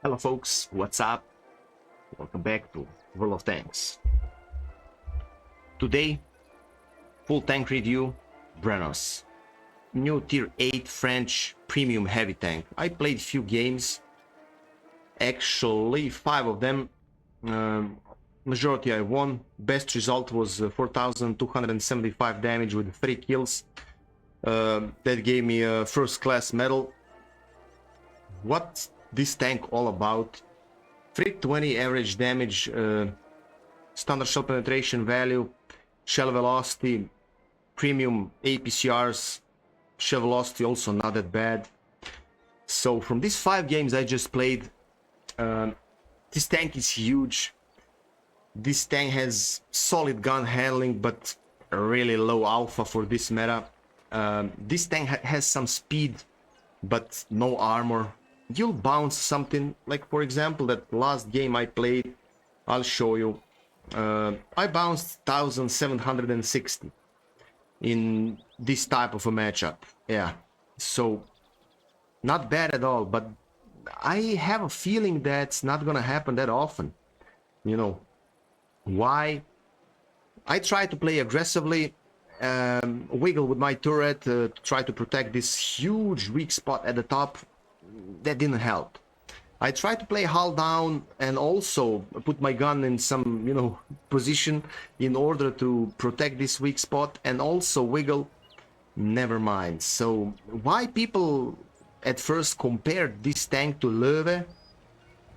Hello folks, what's up? Welcome back to World of Tanks. Today, full tank review, Brennos. New tier 8 French premium heavy tank. I played few games, actually 5 of them. Majority I won. Best result was 4,275 damage with 3 kills. That gave me a first class medal. What's this tank all about? 320 average damage, standard shell penetration value, shell velocity, premium APCRs, shell velocity also not that bad. So from these 5 games I just played, this tank is huge. This tank has solid gun handling but really low alpha for this meta. This tank has some speed but no armor. You'll bounce something, like for example that last game I played, I'll show you. I bounced 1760 in this type of a matchup. Yeah, so not bad at all, but I have a feeling that's not gonna happen that often. You know why? I try to play aggressively, wiggle with my turret to try to protect this huge weak spot at the top. That didn't help. I tried to play hull down and also put my gun in some, position in order to protect this weak spot and also wiggle. Never mind. So why people at first compared this tank to Löwe,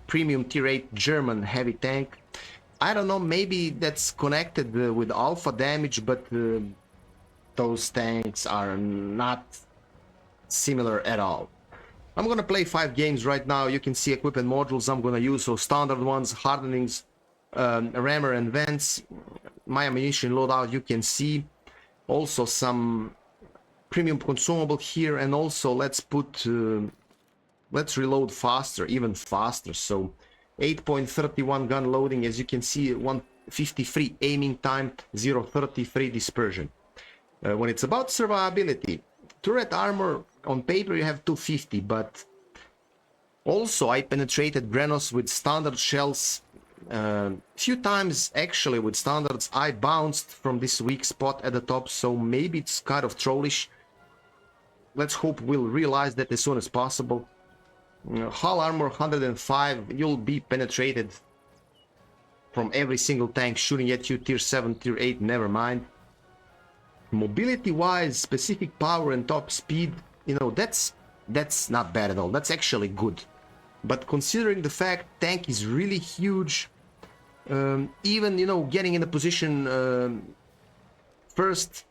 premium tier 8 German heavy tank? I don't know, maybe that's connected with alpha damage, but those tanks are not similar at all. I'm gonna play 5 games right now. You can see equipment modules I'm gonna use, so standard ones, hardenings, rammer and vents. My ammunition loadout you can see. Also some premium consumable here, and also let's reload faster, even faster. So 8.31 gun loading, as you can see, 153 aiming time, 0.33 dispersion. When it's about survivability, turret armor on paper you have 250, but also I penetrated Brennos with standard shells. Few times actually with standards I bounced from this weak spot at the top, so maybe it's kind of trollish. Let's hope we'll realize that as soon as possible. Hull armor 105, you'll be penetrated from every single tank shooting at you, tier 7, tier 8, never mind. Mobility wise, specific power and top speed, that's not bad at all. That's actually good. But considering the fact tank is really huge, even getting in a position first,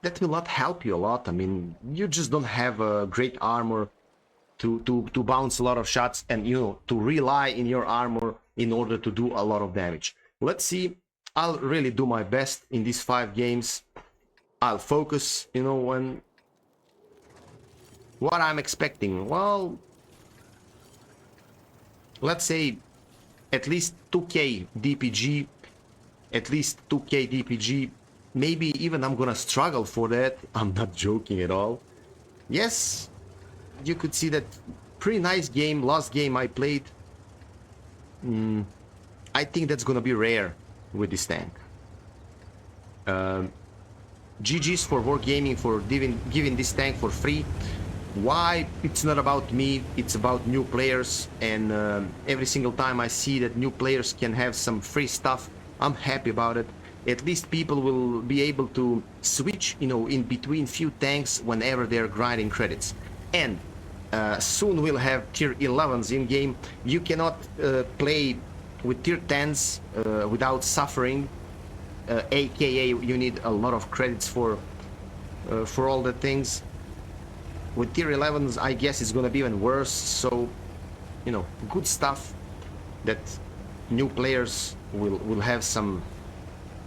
that will not help you a lot. I mean, you just don't have a great armor to bounce a lot of shots and to rely in your armor in order to do a lot of damage. Let's see. I'll really do my best in these 5 games. I'll focus, on what I'm expecting. Well, let's say at least 2k DPG, maybe even I'm gonna struggle for that. I'm not joking at all. Yes, you could see that pretty nice game, last game I played. I think that's gonna be rare with this tank. GG's for Wargaming for giving this tank for free. Why? It's not about me, it's about new players, and every single time I see that new players can have some free stuff, I'm happy about it. At least people will be able to switch, in between few tanks whenever they're grinding credits. And soon we'll have tier 11s in game. You cannot play with tier 10s without suffering. AKA you need a lot of credits for all the things. With tier 11s I guess it's gonna be even worse, so good stuff that new players will have some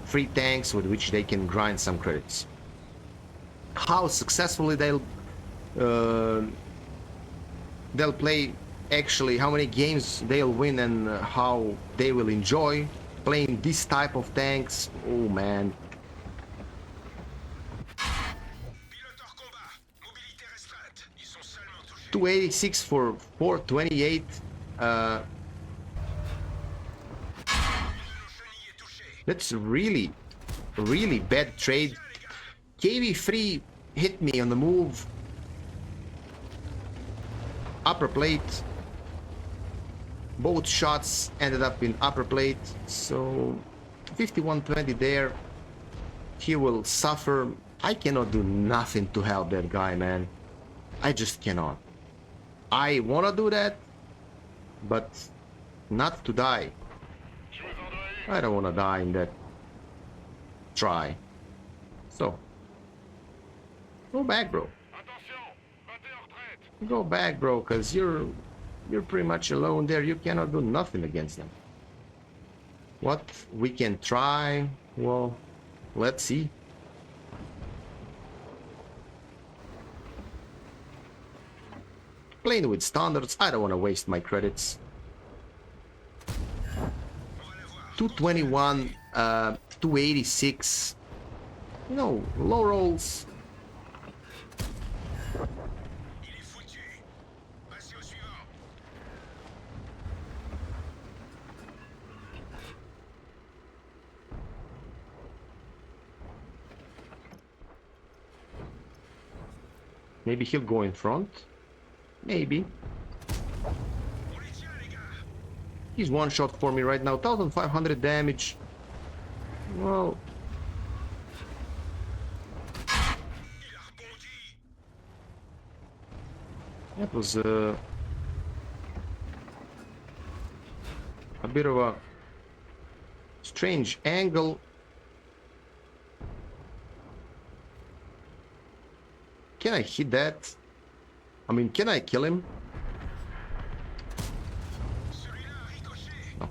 free tanks with which they can grind some credits. How successfully they'll play, actually how many games they'll win and how they will enjoy playing this type of tanks, oh man. 286 for 428 That's really, really bad trade. KV3 hit me on the move. Upper plate. Both shots ended up in upper plate. So 5120 there. He will suffer. I cannot do nothing to help that guy, man. I just cannot. I wanna do that, but not to die. I don't wanna die in that try. So go back, bro. Go back, bro, cause you're pretty much alone there. You cannot do nothing against them. What we can try? Well, let's see. Playing with standards, I don't want to waste my credits. 221, 286. You know, low rolls. Maybe he'll go in front. Maybe. He's one shot for me right now. 1500 damage. Well. That was a bit of a strange angle. Can I hit that? I mean, can I kill him? No.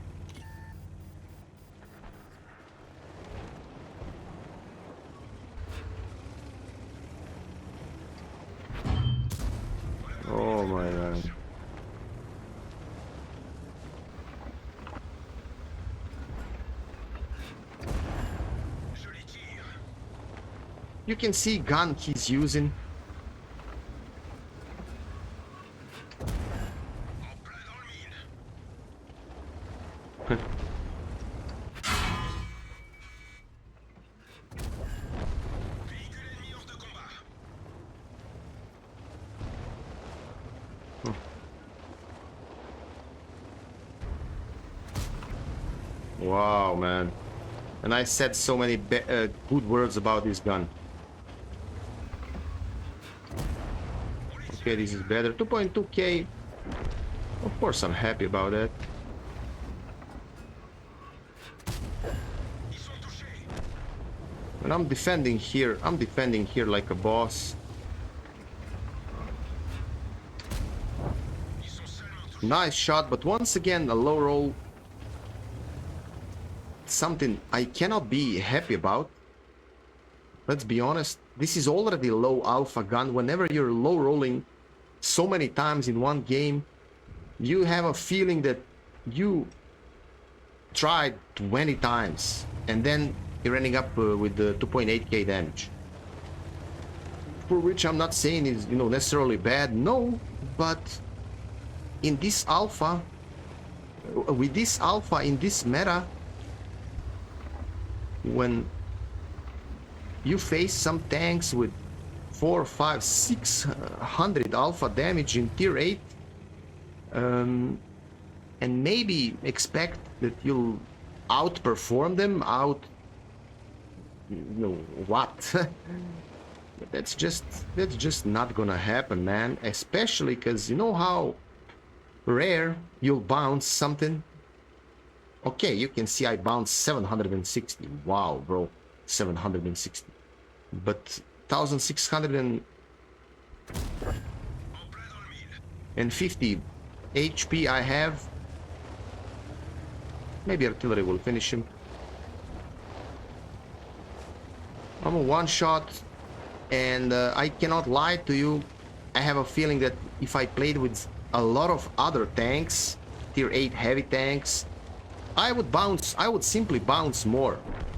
Oh my god. You can see gun he's using. Wow, man. And I said so many good words about this gun. Okay, this is better. 2.2k. Of course I'm happy about that. And I'm defending here like a boss. Nice shot, but once again a low roll. Something I cannot be happy about. Let's be honest, this is already low alpha gun. Whenever you're low rolling so many times in one game, you have a feeling that you tried 20 times and then you're ending up with the 2.8k damage. For which I'm not saying is, you know, necessarily bad, no, but in this alpha, with this alpha in this meta, when you face some tanks with 4, 5, 600 alpha damage in tier 8, and maybe expect that you'll outperform them, you know what? that's just not gonna happen, man. Especially because you know how rare you'll bounce something. Okay, you can see I bounced 760. Wow, bro, 760. But 1650 HP I have. Maybe artillery will finish him. I'm a one shot, and I cannot lie to you. I have a feeling that if I played with a lot of other tanks, tier 8 heavy tanks, I would bounce. I would simply bounce more.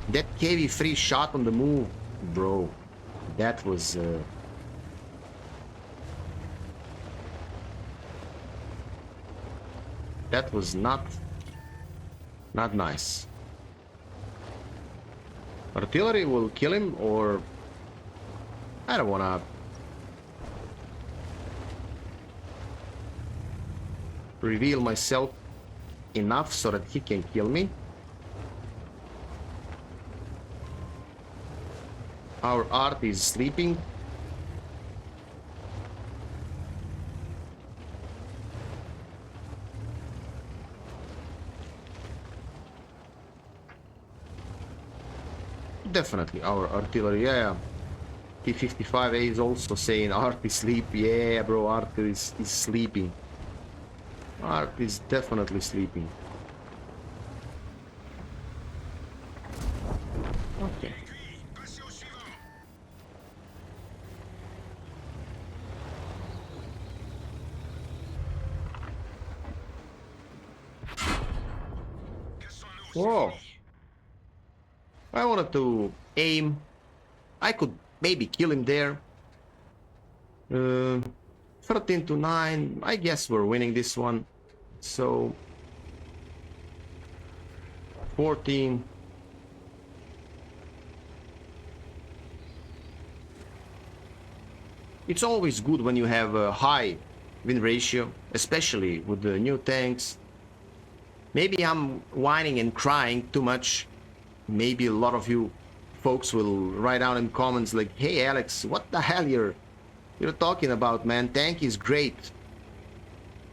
That KV3 shot on the move, bro, that was That was not nice. Artillery will kill him, or I don't wanna reveal myself enough so that he can kill me. Our art is sleeping. Definitely our artillery, yeah. T-55A is also saying art is sleep. Yeah, bro, art is sleeping. Art is definitely sleeping. Okay. Whoa. I wanted to aim. I could maybe kill him there. 13 to 9. I guess we're winning this one. So 14. It's always good when you have a high win ratio, especially with the new tanks. Maybe I'm whining and crying too much. Maybe a lot of you folks will write down in comments like, hey Alex, what the hell you're talking about, man? Tank is great.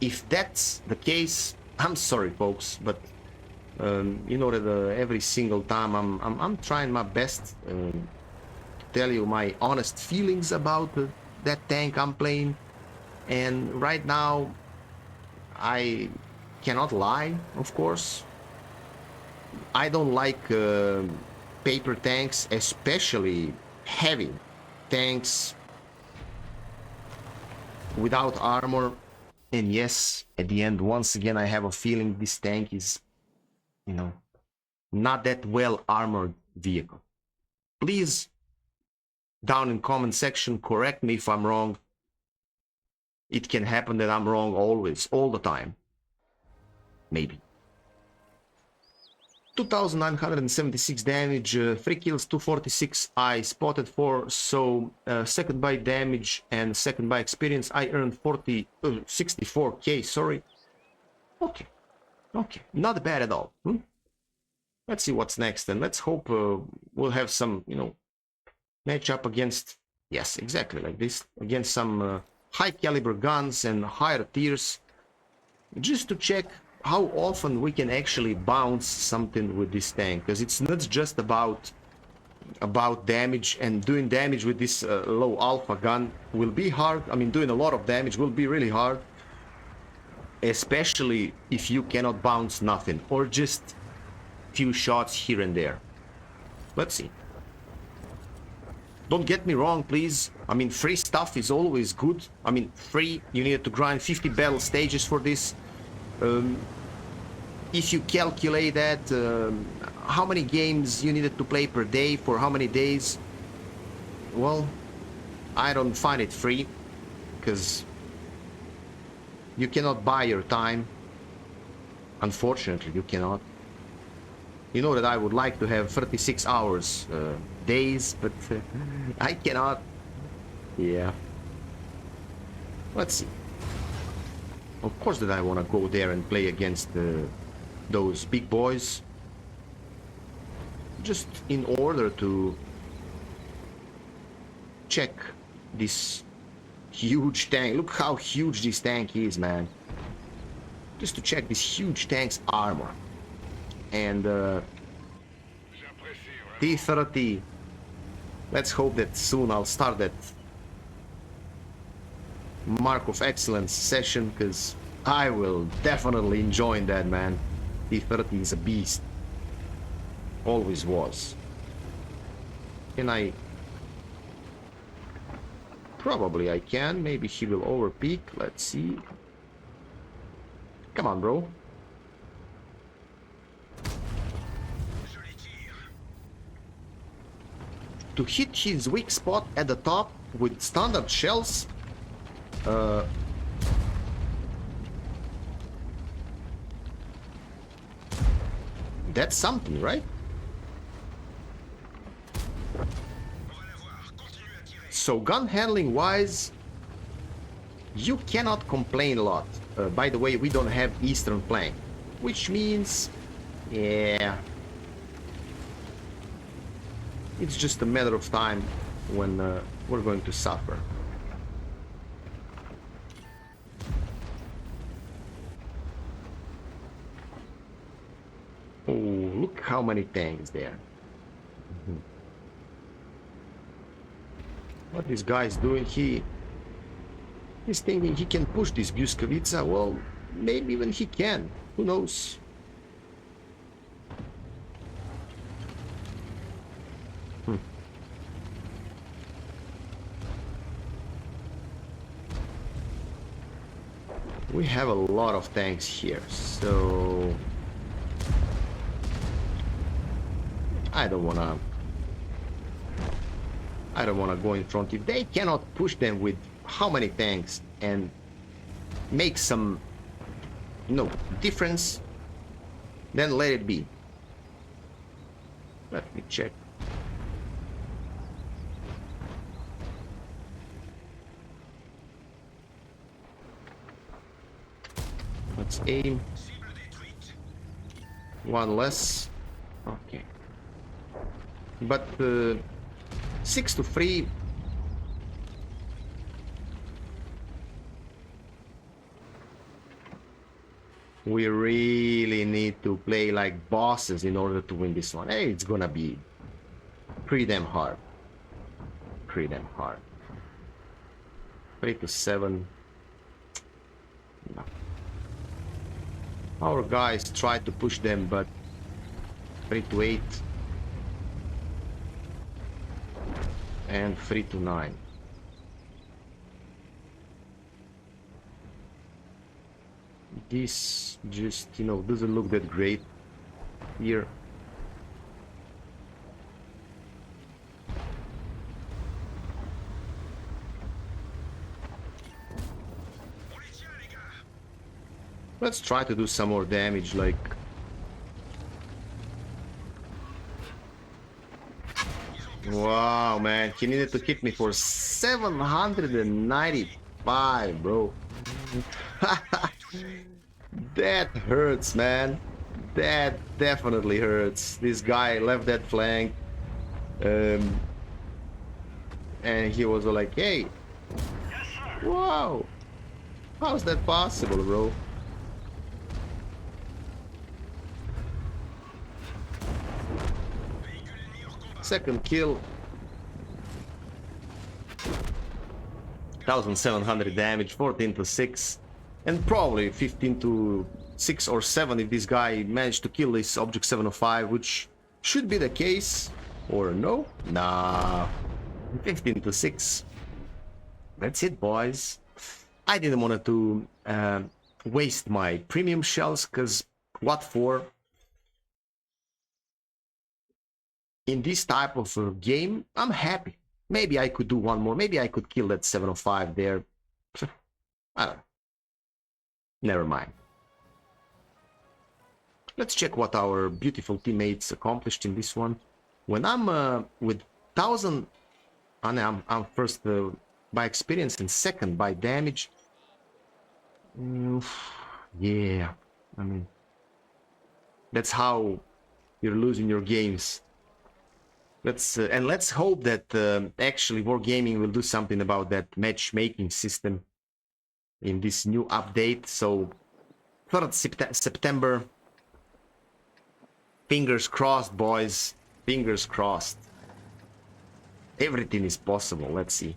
If that's the case, I'm sorry folks, but you know that every single time I'm trying my best to tell you my honest feelings about that tank I'm playing, and right now I cannot lie, of course. I don't like paper tanks, especially heavy tanks without armor. And yes, at the end, once again, I have a feeling this tank is, you know, not that well armored vehicle. Please, down in comment section, correct me if I'm wrong. It can happen that I'm wrong always, all the time. Maybe. 2,976 damage, 3 kills, 246. I spotted 4, so second by damage and second by experience. I earned 64k, sorry. Okay, not bad at all. Let's see what's next, and let's hope we'll have some, you know, match up against, yes, exactly like this, against some high caliber guns and higher tiers, just to check how often we can actually bounce something with this tank, because it's not just about damage, and doing damage with this low alpha gun will be hard. I mean, doing a lot of damage will be really hard, especially if you cannot bounce nothing or just few shots here and there. Let's see. Don't get me wrong, please. I mean, free stuff is always good. I mean, free, you needed to grind 50 battle stages for this. If you calculate that, how many games you needed to play per day for how many days, well, I don't find it free, because you cannot buy your time. Unfortunately, you cannot. You know that I would like to have 36 hours days, but I cannot. Yeah. Let's see. Of course that I want to go there and play against those big boys, just in order to check this huge tank. Look how huge this tank is, man. Just to check this huge tank's armor. And T-30, let's hope that soon I'll start that Mark of Excellence session, because I will definitely enjoy that, man. T-30 is a beast. Always was. Can I? Probably I can. Maybe he will overpeak. Let's see. Come on, bro. To hit his weak spot at the top with standard shells, That's something, right? So gun handling wise, you cannot complain a lot. By the way, we don't have eastern flank, which means, yeah, it's just a matter of time when we're going to suffer. Oh, look how many tanks there. What this guy is doing, he's thinking he can push this Bjuskovica. Well, maybe even he can. Who knows? We have a lot of tanks here, so I don't wanna go in front. If they cannot push them with how many tanks and make some, difference, then let it be. Let me check. Let's aim. One less. Okay. But 6-3. We really need to play like bosses in order to win this one. Hey, it's gonna be pretty damn hard. Pretty damn hard. 3-7. No. Our guys try to push them, but 3-8 and 3-9. This just, doesn't look that great here. Let's try to do some more damage, like... Wow, man, he needed to hit me for 795, bro. That hurts, man. That definitely hurts. This guy left that flank. And he was like, hey. Wow. How's that possible, bro? Second kill. 1700 damage, 14-6, and probably 15-6 or 7 if this guy managed to kill this object 705, which should be the case. Or no? Nah. 15-6. That's it, boys. I didn't want to waste my premium shells, because what for? In this type of game, I'm happy. Maybe I could do one more. Maybe I could kill that 705 there. I don't know. Never mind. Let's check what our beautiful teammates accomplished in this one. When I'm with 1000, I'm first by experience and second by damage. Yeah, I mean, that's how you're losing your games. Let's hope that actually Wargaming will do something about that matchmaking system in this new update. So 3rd September, fingers crossed, boys, fingers crossed. Everything is possible. Let's see.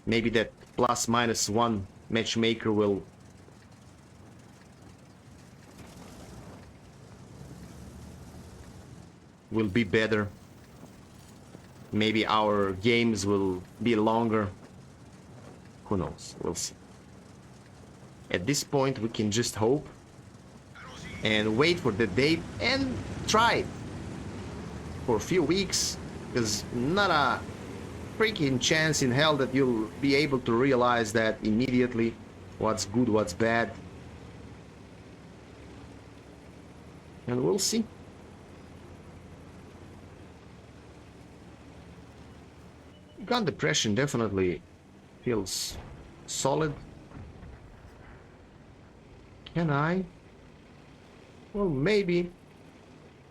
Maybe that ±1 matchmaker will be better. Maybe our games will be longer. Who knows? We'll see. At this point, we can just hope and wait for the date and try it for a few weeks, because not a freaking chance in hell that you'll be able to realize that immediately, what's good, what's bad. And we'll see. Gun depression definitely feels solid. Can I? Well, maybe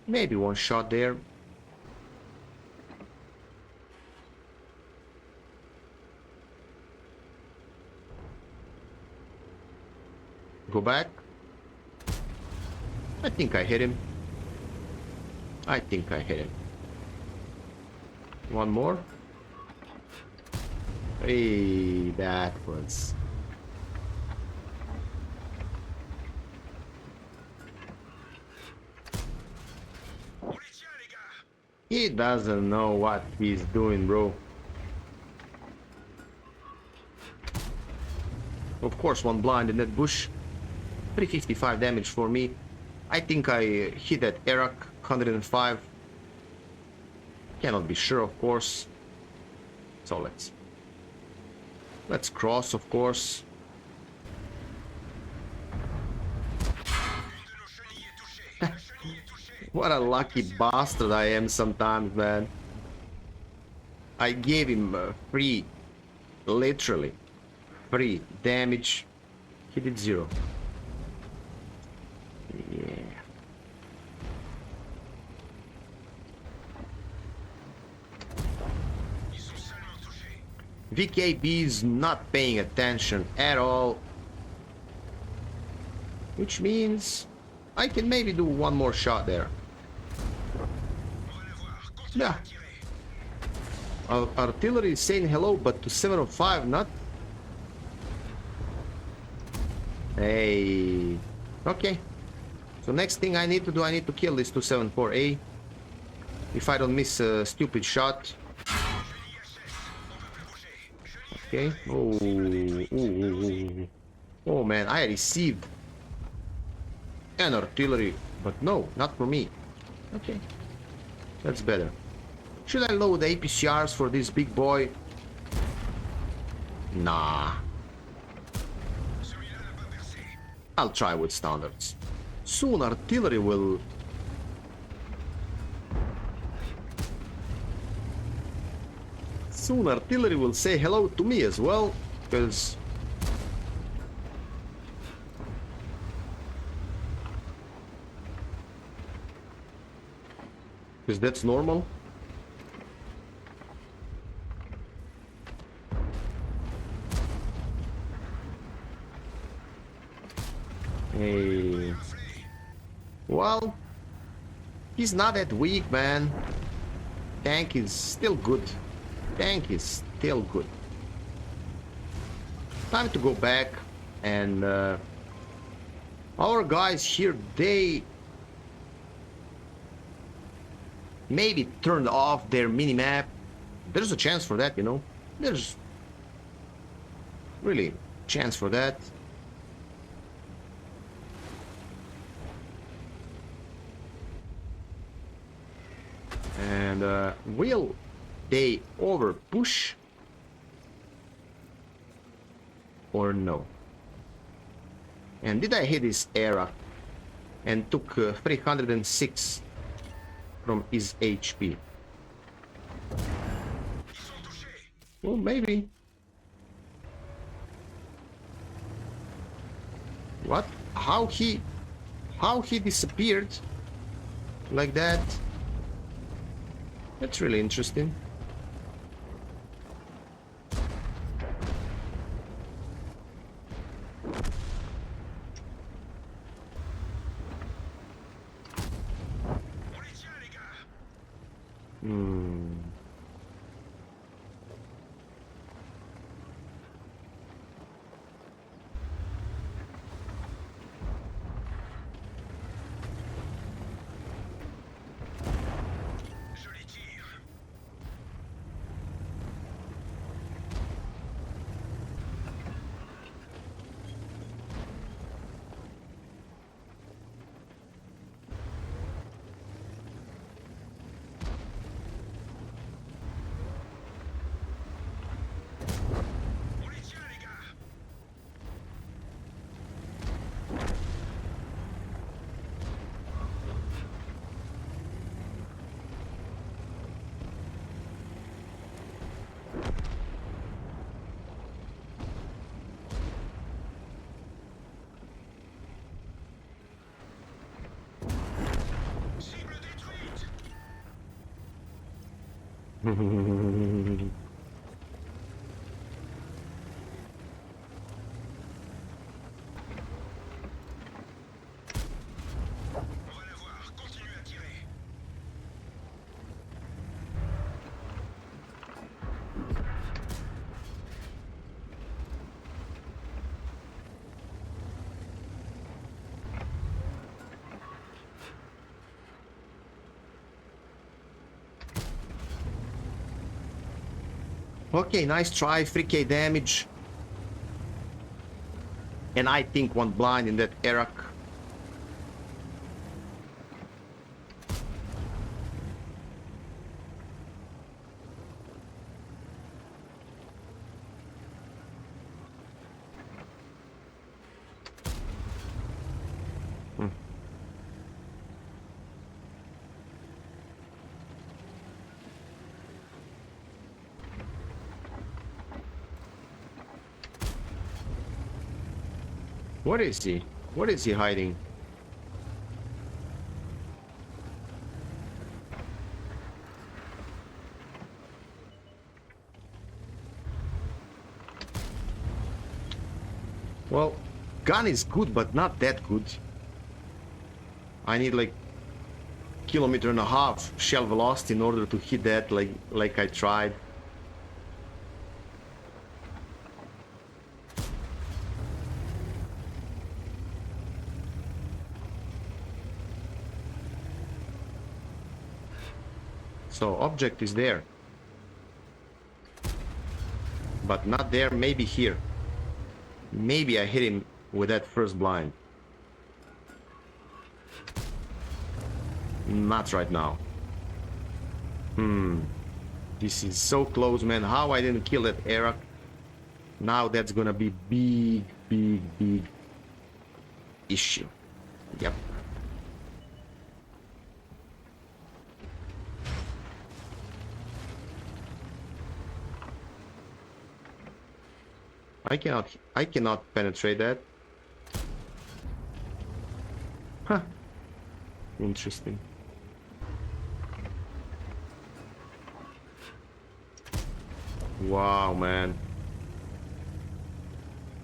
one shot there. Go back. I think I hit him. I think I hit him. One more. Hey, that was... He doesn't know what he's doing, bro. Of course, one blind in that bush. 355 damage for me. I think I hit that Iraq 105. Cannot be sure, of course. So let's cross, of course. What a lucky bastard I am sometimes, man. I gave him free, literally free damage. He did 0. Yeah. VKB is not paying attention at all, which means I can maybe do one more shot there. Yeah. Artillery is saying hello, but to 705, not. Hey. Okay. So next thing I need to do, I need to kill this 274A. If I don't miss a stupid shot. Okay. Oh, ooh. Oh man, I received an artillery, but no, not for me. Okay, that's better. Should I load APCRs for this big boy? Nah. I'll try with standards. Soon artillery will... Soon artillery will say hello to me as well, because... Because that's normal. Hey. Well, he's not that weak, man. Tank is still good. Tank is still good. Time to go back and our guys here, they maybe turned off their minimap. There's a chance for that, you know. There's really a chance for that. And will they over push or no? And did I hit his era and took 306 from his HP? Well, maybe. What? How he disappeared like that? That's really interesting. Okay, nice try, 3k damage. And I think one blind in that Iraq. What is he? What is he hiding? Well, gun is good, but not that good. I need like kilometer and a half shell velocity in order to hit that like I tried. So object is there, but not there. Maybe here. Maybe I hit him with that first blind. Not right now. This is so close, man. How I didn't kill that Iraq. Now that's gonna be big issue. Yep. I cannot penetrate that. Huh. Interesting. Wow, man.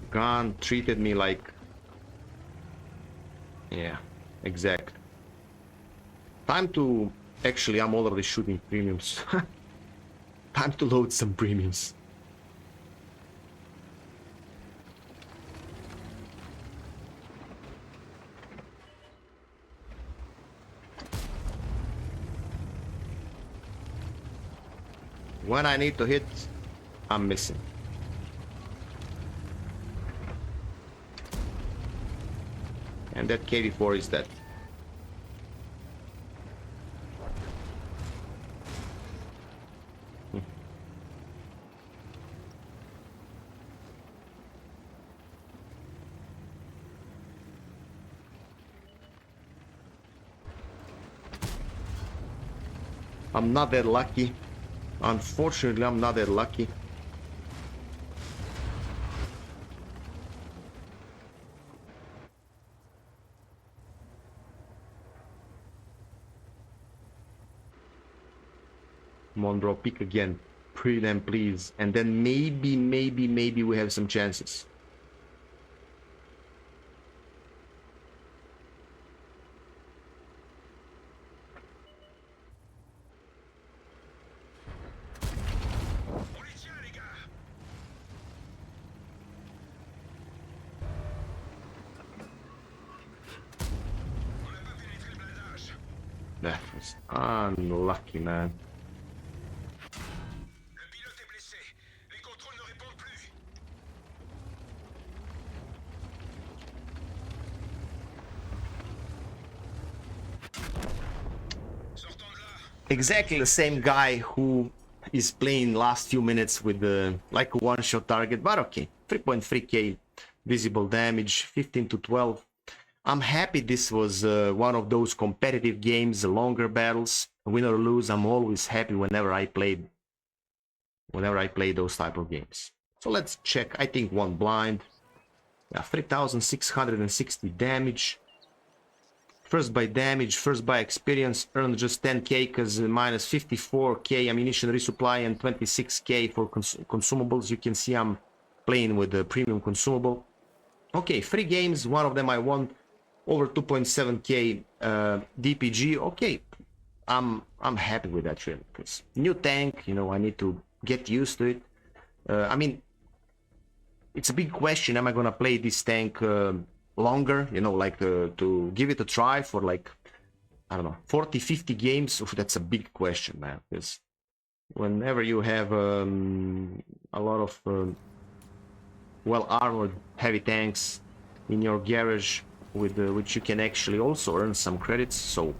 Gun treated me like... Yeah, exact. Time to... Actually, I'm already shooting premiums. Time to load some premiums. When I need to hit, I'm missing. And that KV-4 is dead. I'm not that lucky. Unfortunately, I'm not that lucky. Monroe, pick again. Prelim, please. And then maybe we have some chances. That was unlucky, man. Exactly the same guy who is playing last few minutes with the like a one-shot target, but okay. 3.3k visible damage, 15 to 12. I'm happy this was one of those competitive games, longer battles. Win or lose, I'm always happy whenever I play those type of games. So let's check. I think one blind. Yeah, 3,660 damage. first by damage, first by experience, earned just 10k because minus 54k ammunition resupply and 26k for consumables. You can see I'm playing with the premium consumable. Okay, 3 games, one of them I won over 2.7k DPG. Okay, I'm happy with that really, because new tank, you know, I need to get used to it. I mean, it's a big question, am I gonna play this tank longer, you know, like to give it a try for like, I don't know, 40-50 games? Oof, that's a big question, man, because whenever you have a lot of well armored heavy tanks in your garage with which you can actually also earn some credits, so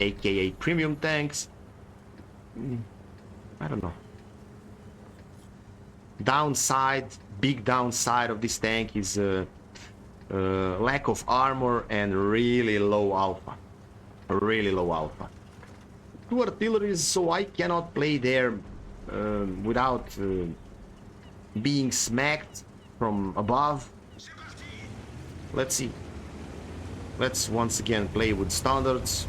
aka premium tanks, I don't know. Downside, big downside of this tank is lack of armor and really low alpha. Really low alpha. 2 artilleries, so I cannot play there without being smacked from above. Let's see. Let's once again play with standards.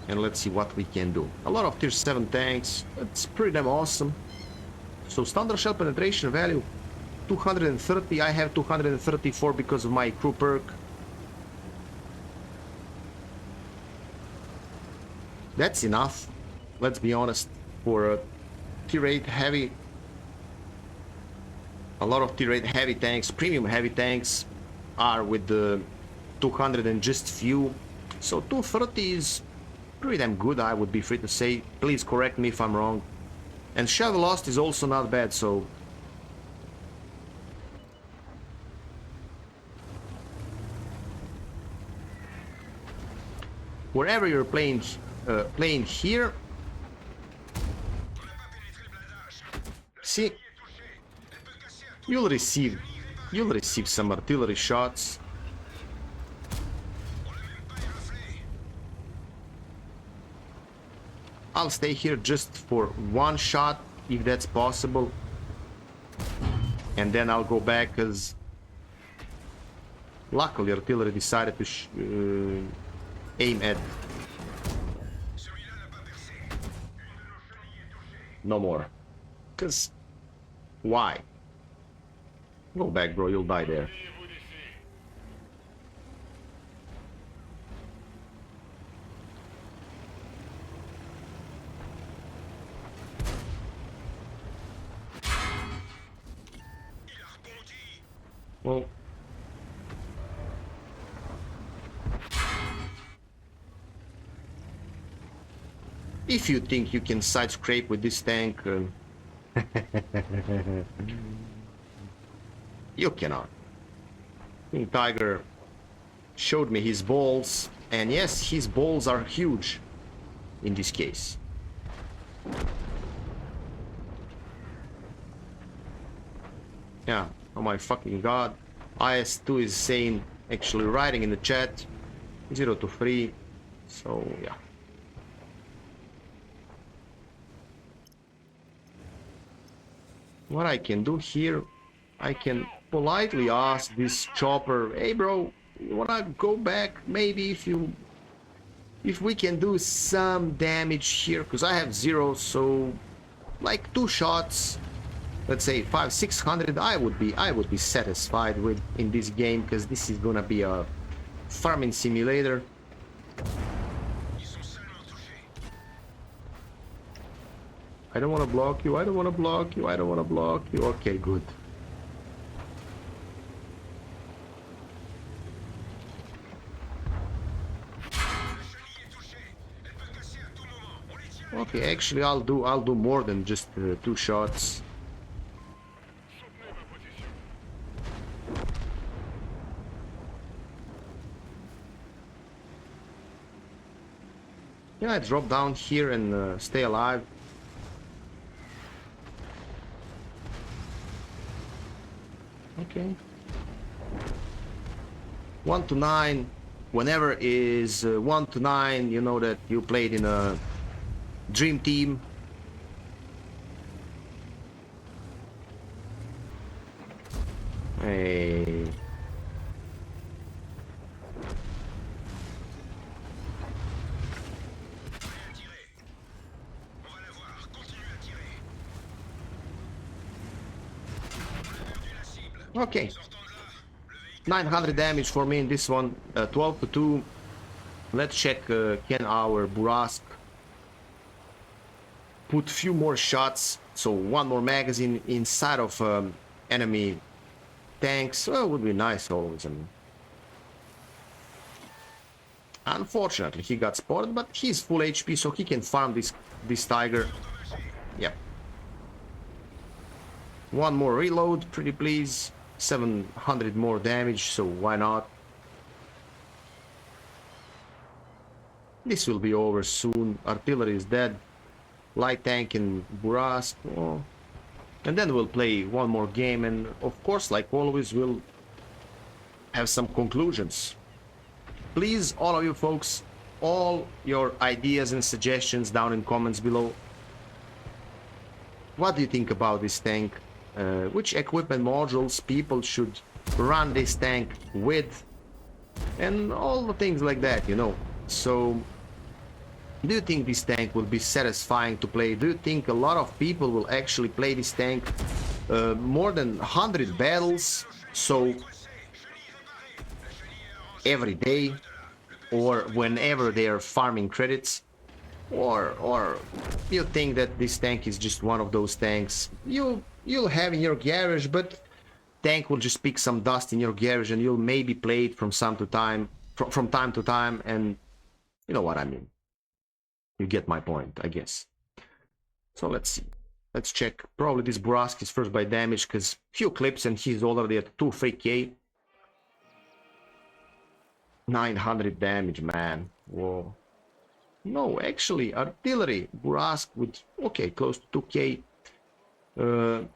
And let's see what we can do. A lot of tier 7 tanks. It's pretty damn awesome. So standard shell penetration value 230. I have 234 because of my crew perk. That's enough, let's be honest, for a tier 8 heavy. A lot of tier 8 heavy tanks, premium heavy tanks, are with the 200 and just few. So 230 is pretty damn good, I would be free to say. Please correct me if I'm wrong. And shell velocity is also not bad, so wherever you're playing here, see, you'll receive some artillery shots. I'll stay here just for one shot if that's possible, and then I'll go back, because luckily artillery decided to aim at. No more. Because why? Go back, bro, you'll die there. Well, if you think you can side scrape with this tank, you cannot. King Tiger showed me his balls, and yes, his balls are huge in this case. Yeah, oh my fucking god. IS2 is saying, actually writing in the chat, 0 to 3, so yeah. What I can do here, I can politely ask this chopper, hey bro, you wanna go back? Maybe if we can do some damage here, because I have 0, so like 2 shots, let's say 500-600, I would be satisfied with in this game, because this is gonna be a farming simulator. I don't want to block you, I don't want to block you, I don't want to block you. Okay, good. Okay, actually I'll do more than just 2 shots. Yeah, I drop down here and stay alive. Okay. 1 to 9. Whenever is 1 to 9, you know that you played in a dream team. Hey. Okay. 900 damage for me in this one. 12 to 2. Let's check, can our Burask put few more shots, so one more magazine inside of enemy tanks. Well, would be nice always. I mean, unfortunately he got spotted, but he's full HP, so he can farm this tiger. Yep. One more reload, pretty please. 700 more damage, so why not? This will be over soon. Artillery is dead. Light tank and Burask. Oh. And then we'll play one more game, and of course, like always, we'll have some conclusions. Please, all of you folks, all your ideas and suggestions down in comments below. What do you think about this tank? Which equipment modules people should run this tank with? And all the things like that, you know. So, do you think this tank will be satisfying to play? Do you think a lot of people will actually play this tank more than 100 battles? So, every day, or whenever they are farming credits? Or you think that this tank is just one of those tanks you'll have in your garage, but tank will just pick some dust in your garage and you'll maybe play it from time to time, and you know what I mean. You get my point, I guess. So let's see. Let's check. Probably this Burask is first by damage, because few clips and he's already at 2-3k. 900 damage, man. Whoa. No, actually, artillery, Burask with, okay, close to 2k.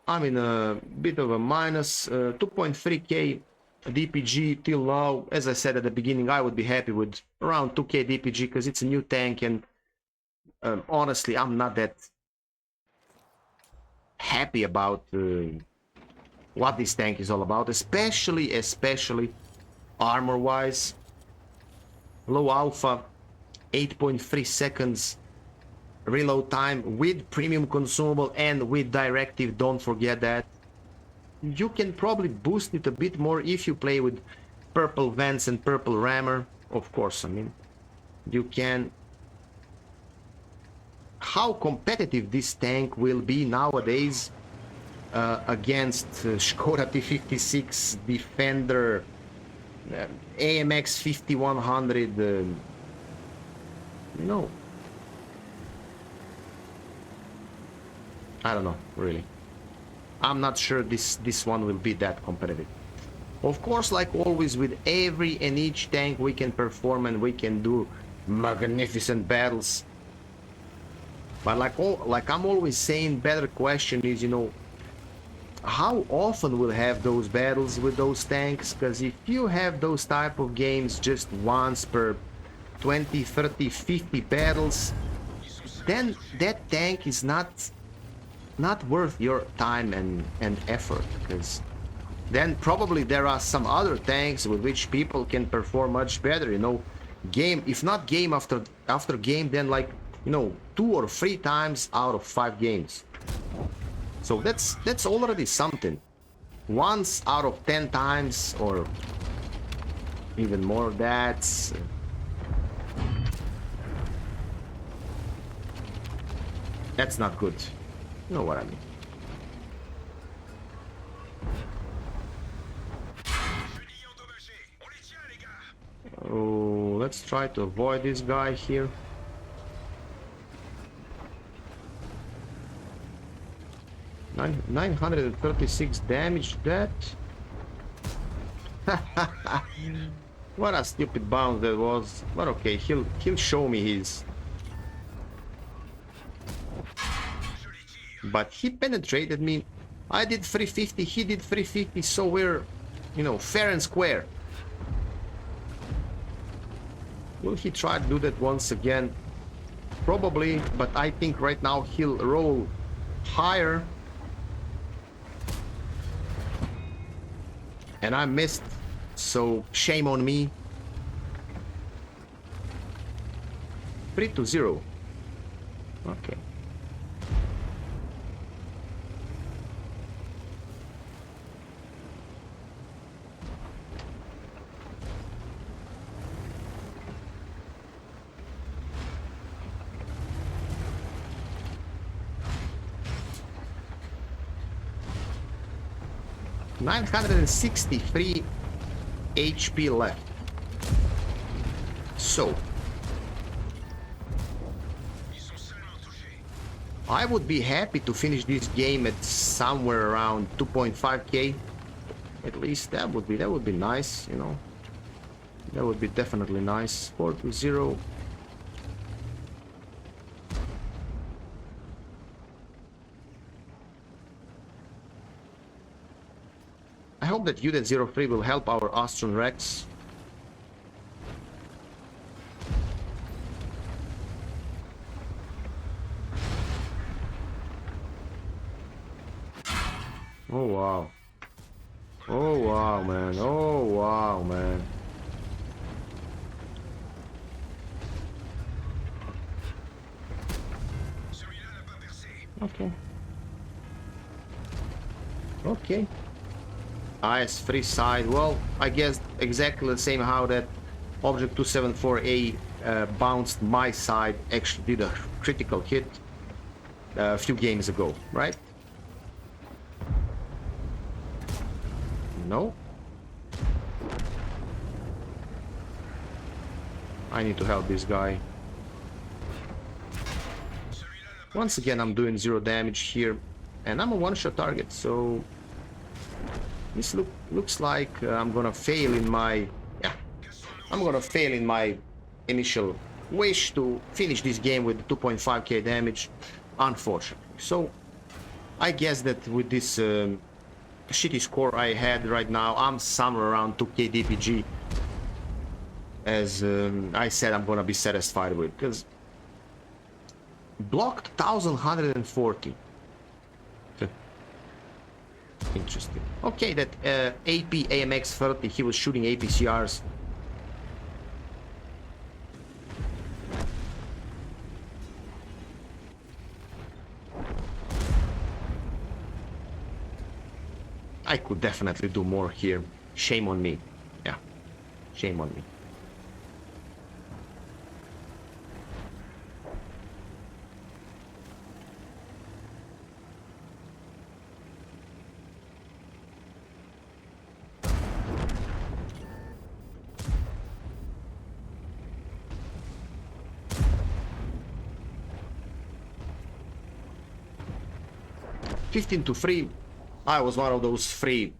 I'm in a bit of a minus, 2.3k DPG till now. As I said at the beginning, I would be happy with around 2k DPG, because it's a new tank, and honestly, I'm not that happy about what this tank is all about, especially armor-wise. Low alpha, 8.3 seconds reload time with premium consumable and with directive, don't forget that. You can probably boost it a bit more if you play with purple vents and purple rammer, of course. I mean, you can. How competitive this tank will be nowadays against Skoda T56 Defender, AMX 5100, no, I don't know, really. I'm not sure this one will be that competitive. Of course, like always, with every and each tank we can perform and we can do magnificent battles. But like I'm always saying, better question is, you know, how often we'll have those battles with those tanks? Because if you have those type of games just once per 20, 30, 50 battles, then that tank is not worth your time and effort, because then probably there are some other tanks with which people can perform much better, you know, game, if not game after game, then like, you know, 2 or 3 times out of 5 games. So that's already something. Once out of 10 times, or even more, that's not good. You know what I mean. Oh, let's try to avoid this guy here. Nine 936 damage. That. What a stupid bounce that was. But okay, he'll show me his. But he penetrated me. I did 350, he did 350, so we're, you know, fair and square. Will he try to do that once again? Probably, but I think right now he'll roll higher. And I missed, so shame on me. 3-0. Okay. 963 HP left. So I would be happy to finish this game at somewhere around 2.5k. At least that would be nice, you know. That would be definitely nice. 4-0. I hope that Unit 03 will help our Austrian Rex. Oh wow. Oh wow, man. Oh wow, man. Okay. Okay. Nice, free side. Well, I guess exactly the same how that Object 274A bounced my side, actually did a critical hit a few games ago, right? No. I need to help this guy. Once again, I'm doing 0 damage here, and I'm a one-shot target, so this looks like I'm gonna fail in my... yeah, I'm gonna fail in my initial wish to finish this game with 2.5k damage, unfortunately. So I guess that with this shitty score I had right now, I'm somewhere around 2k DPG. As I said, I'm gonna be satisfied with, because blocked 1140. Interesting. Okay, that AP AMX 30, he was shooting APCRs. I could definitely do more here. Shame on me. Yeah, shame on me. (15-3). I was one of those three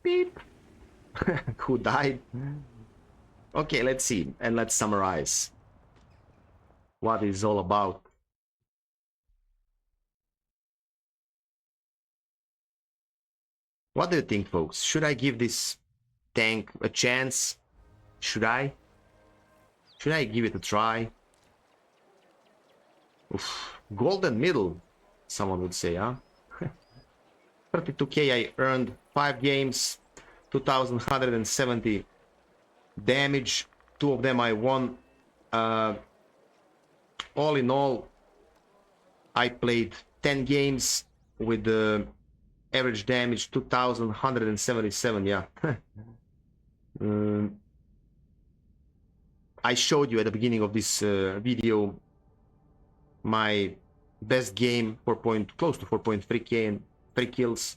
beep who died. Okay, let's see, and let's summarize what it's all about. What do you think, folks? Should I give this tank a chance? Should I? Should I give it a try? Oof. Golden middle, someone would say, huh? 32k I earned, 5 games, 2170 damage, 2 of them I won. All in all, I played 10 games with the average damage 2177. Yeah. I showed you at the beginning of this video my best game, close to 4.3k and 3 kills.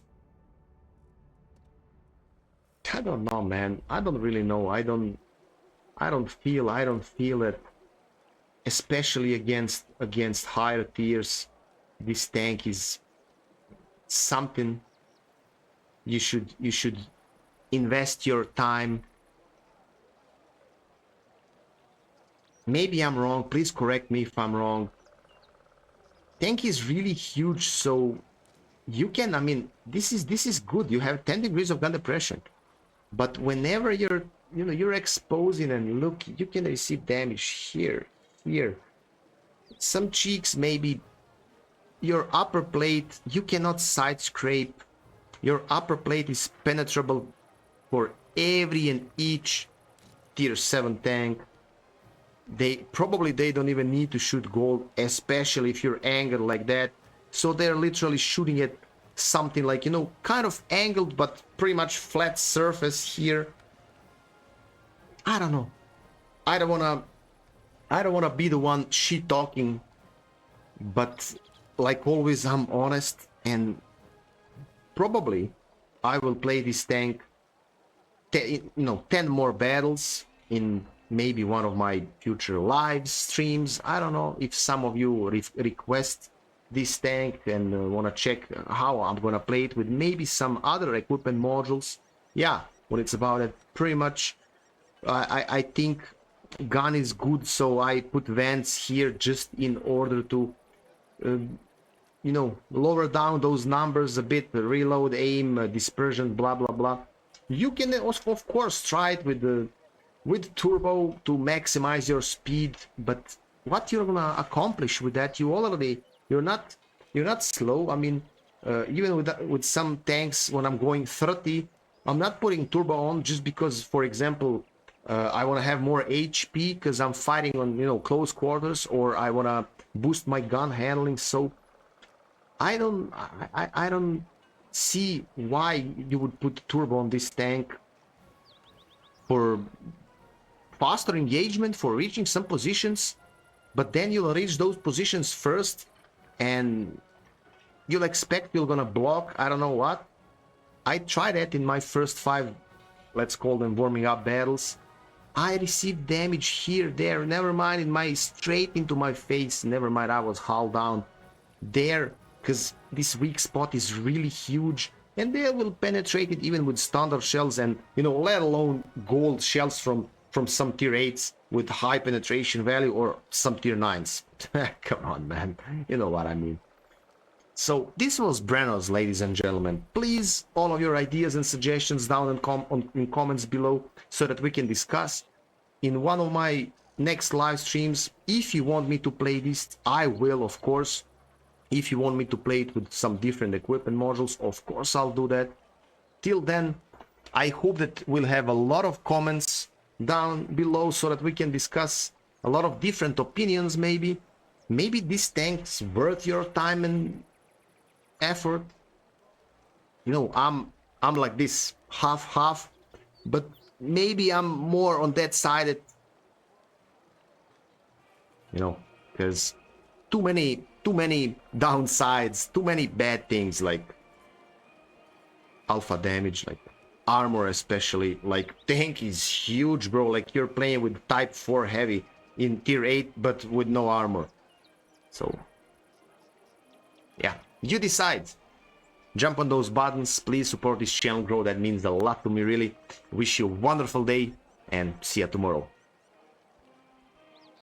I don't know, man. I don't really know. I don't feel it, especially against higher tiers. This tank is something you should invest your time. Maybe I'm wrong, please correct me if I'm wrong. Tank is really huge, so you can, I mean, this is good. You have 10 degrees of gun depression, but whenever you're exposing and look, you can receive damage here, some cheeks, maybe your upper plate, you cannot side scrape. Your upper plate is penetrable for every and each tier 7 tank. They don't even need to shoot gold, especially if you're angled like that. So they're literally shooting at something like, you know, kind of angled but pretty much flat surface here. I don't know. I don't wanna be the one shit talking, but like always, I'm honest, and probably I will play this tank 10 more battles in maybe one of my future live streams. I don't know if some of you request this tank and want to check how I'm gonna play it with maybe some other equipment modules. Yeah, what it's about it. Pretty much, I think gun is good, so I put vents here just in order to lower down those numbers a bit, reload, aim, dispersion, blah blah blah. You can of course try it with turbo to maximize your speed, but what you're gonna accomplish with that, you're not slow. I mean, even with some tanks, when I'm going 30, I'm not putting turbo on just because, for example, I want to have more HP because I'm fighting on close quarters, or I want to boost my gun handling. So I don't see why you would put turbo on this tank for faster engagement, for reaching some positions, but then you'll reach those positions first and you'll expect you're gonna block I don't know what. I tried that in my first 5, let's call them warming up battles. I received damage here, there, never mind straight into my face, never mind I was hull down there, because this weak spot is really huge and they will penetrate it even with standard shells and let alone gold shells from some tier 8s with high penetration value, or some tier 9s. Come on, man, you know what I mean. So this was Brennos, ladies and gentlemen. Please, all of your ideas and suggestions down in comments below so that we can discuss in one of my next live streams. If you want me to play this, I will, of course. If you want me to play it with some different equipment modules, of course I'll do that. Till then, I hope that we'll have a lot of comments down below so that we can discuss a lot of different opinions. Maybe this tank's worth your time and effort. I'm like this half, but maybe I'm more on that side because too many downsides, too many bad things, like alpha damage, like armor especially. Like tank is huge, bro. Like you're playing with type 4 heavy in tier 8 but with no armor. So yeah, you decide. Jump on those buttons, please support this channel grow, that means a lot to me, really. Wish you a wonderful day and see you tomorrow.